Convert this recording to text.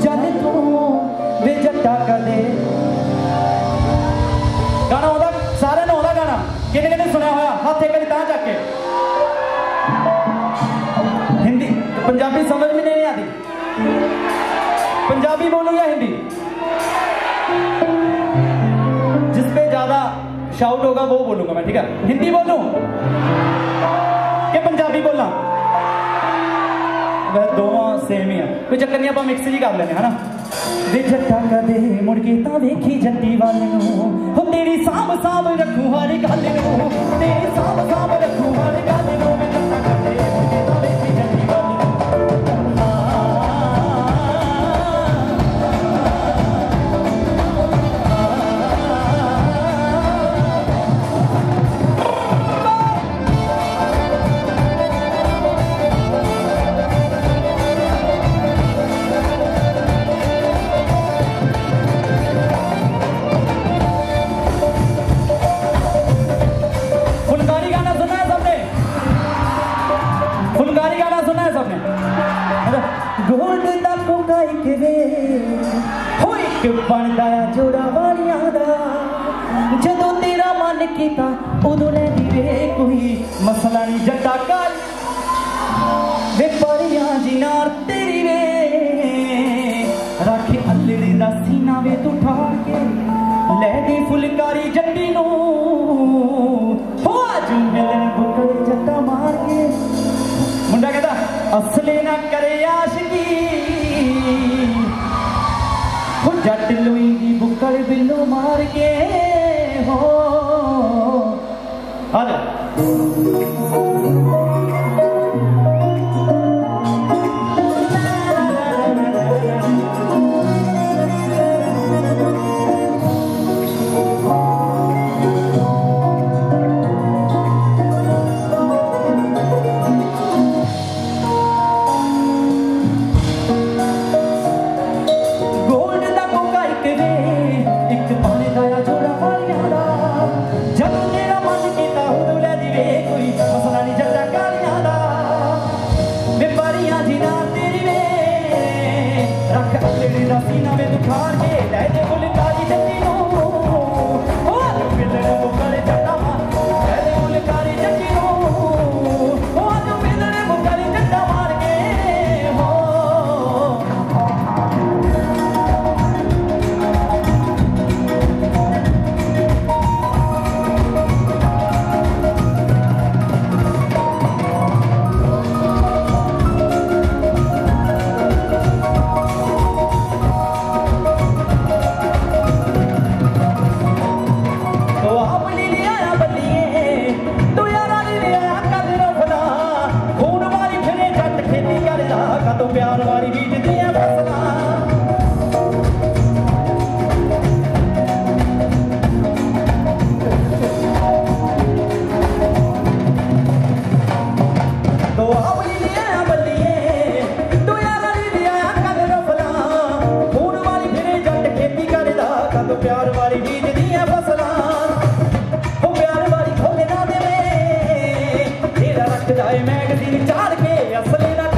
चल आके हिंदी पंजाबी समझ में नहीं आती, पंजाबी बोलूं या हिंदी? जिस पे ज्यादा शाउट होगा वो बोलूंगा मैं, ठीक है? हिंदी बोलूं कि पंजाबी बोलना? वह दोनों सेम ही है, कोई चक्कर नहीं, आप मिक्स ही कर लेने, है ना? वे जट्टा कदे मुड़ के तां वेखी जट्टी वाले नूं, हो तेरी सांभ सांभ रखूं हर गल नूं, तेरी सांभ सांभ रखूं हर गल नूं, वे जट्टा कदे मुड़ के तां वेखी जट्टी वाले नूं। गोल्ड दा कोकाई के वे होई के बनदा जोड़ा वालियां दा, जदों तेरा मन कीता उदों लैंदी वे कोई मसला नहीं जट्टा काल वे परियां जिनार तेरी वे रखे अल्लड़ी दा सीना वे तू ठाड़ के लै दी फुलकारी जट्टी नूं, हो अज मिलन बुकल जट्टा मार के। मुंडा कहता असले ना करे आशिकी, हो जट लोई दी बुक्कड़ बिल्लो मार के, हो आजा सीना में दुखार के लै दे फुलकारी जट्टी नूं, हो अज मिलन बुकल जट्टा मार, लै दे फुलकारी जट्टी नूं, हो अज मिलन बुकल जट्टा मार के, हो तो प्यार वाली बीज दिया फसला, तो अपनी लिया बल्लिए तो यार लिया कदर फला, खून वाली फिरे जट खेती करदा, तो प्यार वाली बीज दिया फसला, हो प्यार वाली खोले ना देवे तेरा रख जाए मैगजीन चाड़ के, असली ना